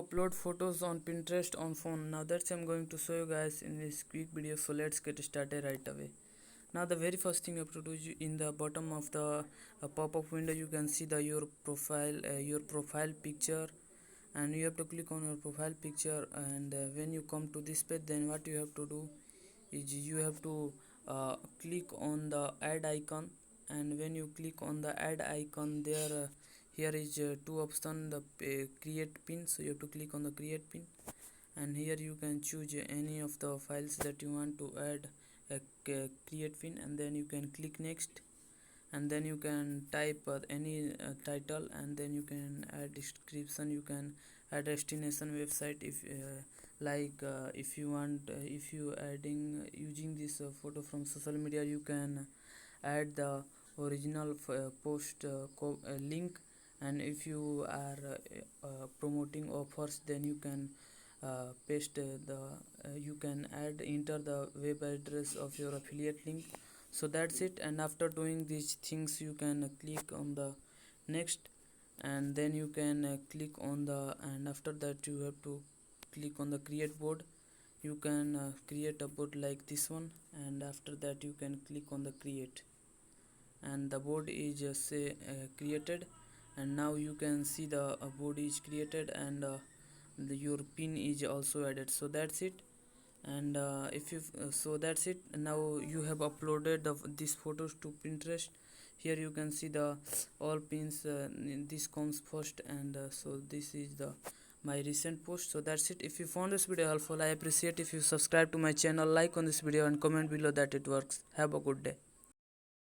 upload photos on Pinterest on phone. Now that's I'm going to show you guys in this quick video, so let's get started right away. Now the very first thing you have to do is in the bottom of the pop-up window you can see the your profile picture, and you have to click on your profile picture. And when you come to this page, then what you have to do is you have to click on the add icon. And when you click on the add icon, here is two options, the create pin, so you have to click on the create pin, and here you can choose any of the files that you want to add a create pin, and then you can click next, and then you can type any title, and then you can add description. You can add destination website if you want, if you adding using this photo from social media, you can add the original post link. And if you are promoting offers, then you can paste you can enter the web address of your affiliate link. So that's it. And after doing these things, you can click on the next, and then you can click on the, and after that you have to click on the create board. You can create a board like this one, and after that you can click on the create, and the board is created. And now you can see the board is created, and your pin is also added. So that's it. And if you so that's it. Now you have uploaded these photos to Pinterest. Here you can see the all pins, this comes first, and so this is the my recent post. So that's it. If you found this video helpful, I appreciate if you subscribe to my channel, like on this video, and comment below that it works. Have a good day.